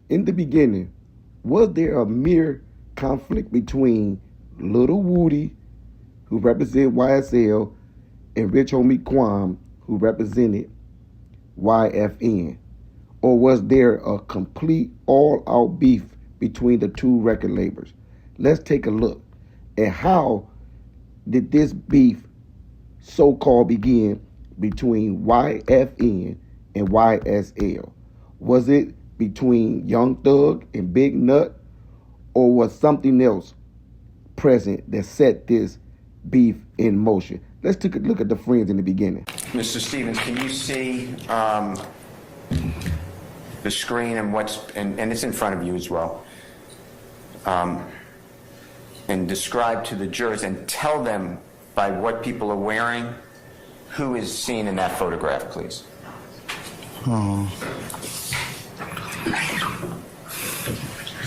In the beginning, was there a mere conflict between Little Woody, who represented YSL, and Rich Homie Quam, who represented YFN? Or was there a complete all-out beef between the two record labels? Let's take a look at how did this beef so-called begin between YFN and YSL. Was it between Young Thug and Big Nut, or was something else present that set this beef in motion? Let's take a look at the friends in the beginning. Mr. Stevens, can you see the screen and it's in front of you as well, and describe to the jurors and tell them by what people are wearing who is seen in that photograph, please?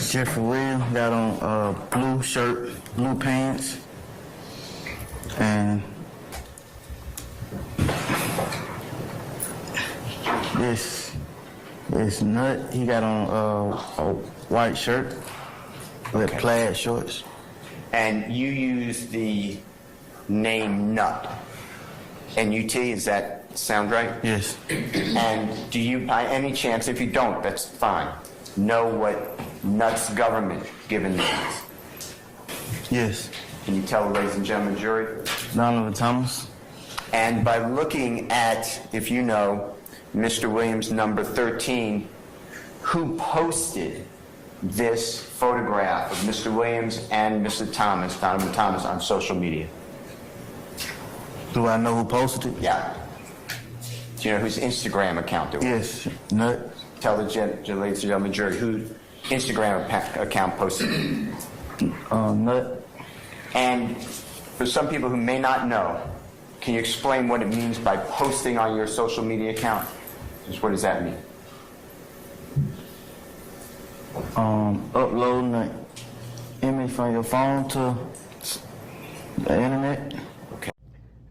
Jeffrey Williams got on blue shirt, blue pants, and this Nut, he got on a white shirt with plaid shorts. And you use the name Nut. N-U-T, does that sound right? Yes. And do you, by any chance, if you don't, that's fine, know what Nut's government given name is? Yes. Can you tell the ladies and gentlemen jury? Donovan Thomas. And by looking at, if you know, Mr. Williams number 13, who posted this photograph of Mr. Williams and Mr. Thomas, Donovan Thomas, on social media? Do I know who posted it? Yeah. Do you know whose Instagram account it was? Yes, Nut. Tell the ladies and gentlemen jury who Instagram account posted it. Nut. And for some people who may not know, can you explain what it means by posting on your social media account? Just what does that mean? Uploading an image from your phone to the internet. Okay.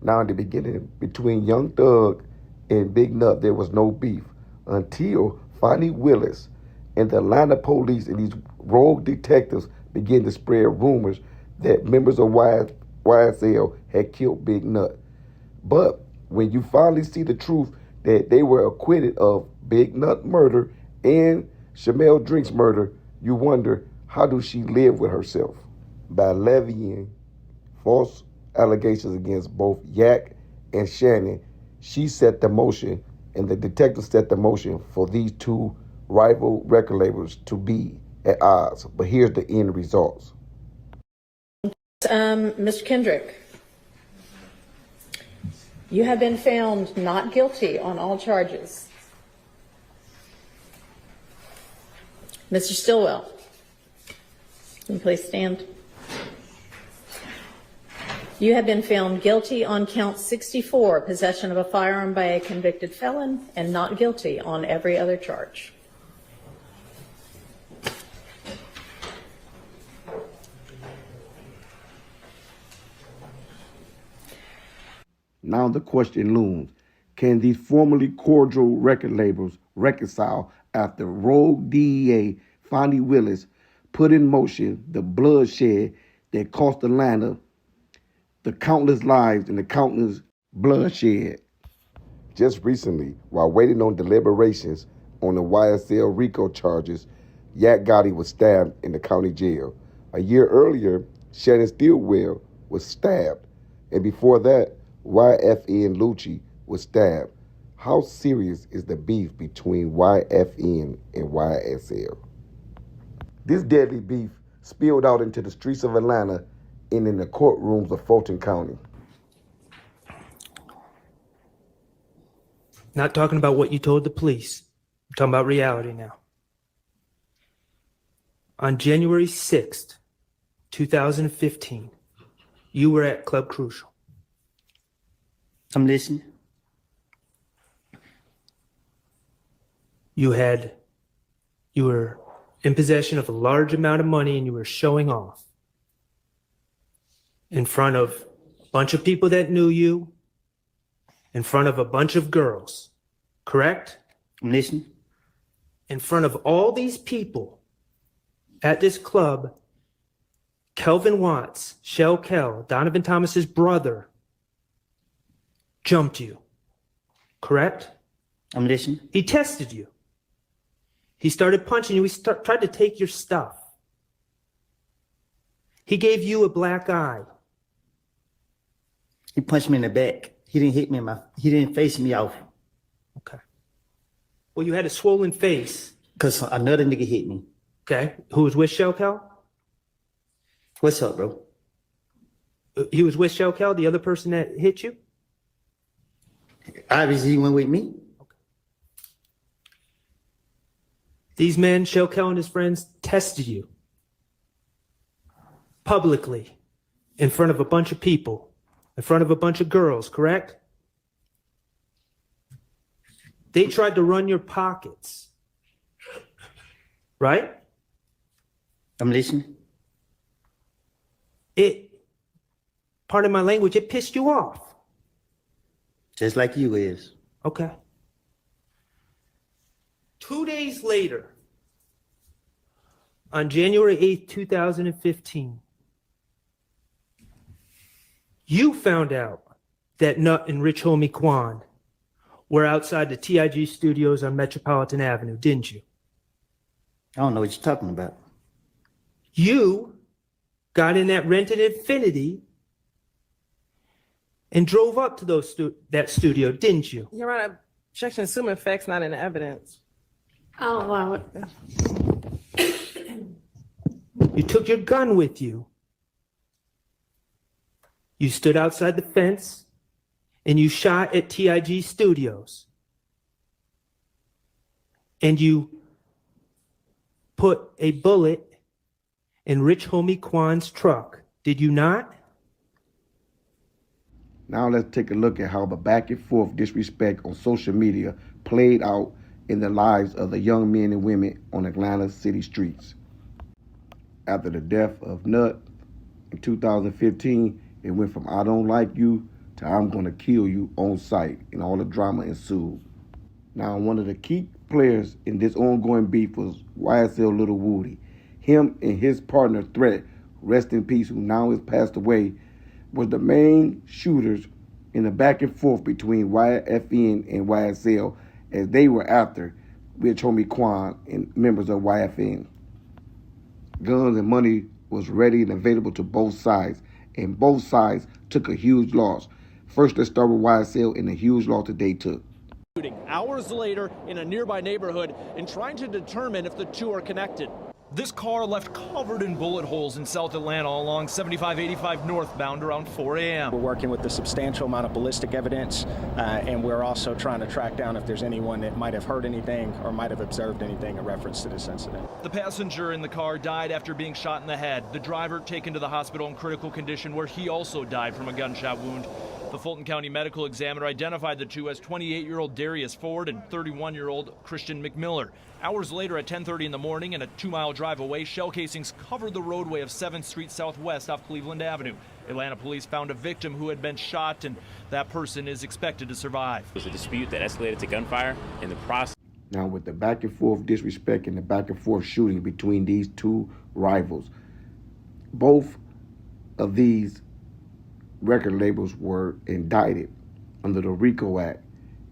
Now in the beginning, between Young Thug and Big Nut, there was no beef until Fani Willis and the Atlanta police and these rogue detectives began to spread rumors that members of YSL had killed Big Nut. But when you finally see the truth that they were acquitted of Big Nut murder and Shamel Drink's murder, you wonder, how do she live with herself? By levying false allegations against both Yak and Shannon, she set the motion, and the detectives set the motion for these two rival record labels to be at odds. But here's the end results. Mr. Kendrick, you have been found not guilty on all charges. Mr. Stillwell, can you please stand? You have been found guilty on count 64, possession of a firearm by a convicted felon, and not guilty on every other charge. Now the question looms, can these formerly cordial record labels reconcile after rogue DEA Fani Willis put in motion the bloodshed that cost Atlanta the countless lives and the countless bloodshed? Just recently, while waiting on deliberations on the YSL RICO charges, Yak Gotti was stabbed in the county jail. A year earlier, Shannon Stillwell was stabbed. And before that, YFN Lucci was stabbed. How serious is the beef between YFN and YSL? This deadly beef spilled out into the streets of Atlanta and in the courtrooms of Fulton County. Not talking about what you told the police. I'm talking about reality now. On January 6th, 2015, you were at Club Crucial. I'm listening. You were in possession of a large amount of money and you were showing off in front of a bunch of people that knew you, in front of a bunch of girls, correct? I'm listening. in front of all these people at this club, Kelvin Watts, Shell Kell, Donovan Thomas's brother, jumped you, correct? I'm listening. He tested you. He started punching you. He tried to take your stuff. He gave you a black eye. He punched me in the back. He didn't hit me he didn't face me off. Okay. Well, you had a swollen face. Because another nigga hit me. Okay. Who was with Shell Kell? What's up, bro? He was with Shell Kell, the other person that hit you? Obviously, he went with me. These men, Shell Kell and his friends, tested you publicly in front of a bunch of people, in front of a bunch of girls, correct? They tried to run your pockets, right? I'm listening. Pardon my language, it pissed you off. Just like you is. Okay. 2 days later, on January 8th, 2015, you found out that Nut and Rich Homie Quan were outside the TIG studios on Metropolitan Avenue, didn't you? I don't know what you're talking about. You got in that rented Infiniti and drove up to that studio, didn't you? Your Honor, objection assuming facts not in the evidence. I'll allow it. You took your gun with you. You stood outside the fence and you shot at TIG Studios. And you put a bullet in Rich Homie Quan's truck. Did you not? Now let's take a look at how the back and forth disrespect on social media played out in the lives of the young men and women on Atlanta city streets. After the death of Nut in 2015, it went from I don't like you to I'm gonna kill you on sight, and all the drama ensued. Now, one of the key players in this ongoing beef was YSL Little Woody. Him and his partner Threat, rest in peace, who now has passed away, was the main shooters in the back and forth between YFN and YSL as they were after Rich Homie Quan and members of YFN. Guns and money was ready and available to both sides, and both sides took a huge loss. First, let's start with YSL and the huge loss that they took. Hours later in a nearby neighborhood and trying to determine if the two are connected. This car left covered in bullet holes in South Atlanta along 7585 northbound around 4 a.m. We're working with a substantial amount of ballistic evidence, and we're also trying to track down if there's anyone that might have heard anything or might have observed anything in reference to this incident. The passenger in the car died after being shot in the head. The driver taken to the hospital in critical condition where he also died from a gunshot wound. The Fulton County Medical Examiner identified the two as 28-year-old Darius Ford and 31-year-old Christian McMiller. Hours later at 10:30 in the morning and a 2-mile drive away, shell casings covered the roadway of 7th Street Southwest off Cleveland Avenue. Atlanta police found a victim who had been shot, and that person is expected to survive. It was a dispute that escalated to gunfire in the process. Now, with the back and forth disrespect and the back and forth shooting between these two rivals, both of these record labels were indicted under the RICO Act.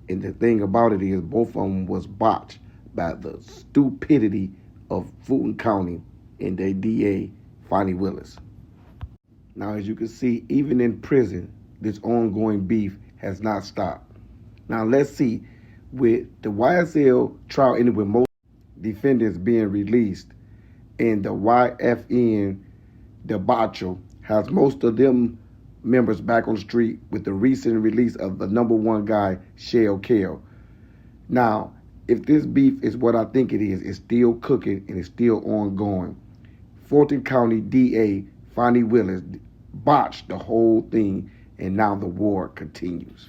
And the thing about it is both of them was botched by the stupidity of Fulton County and their DA, Fani Willis. Now, as you can see, even in prison, this ongoing beef has not stopped. Now, let's see, with the YSL trial ending with most defendants being released and the YFN debacle has most of them members back on the street with the recent release of the #1 guy, Shell Kell. Now, if this beef is what I think it is, it's still cooking and it's still ongoing. Fulton County DA Fani Willis botched the whole thing, and now the war continues.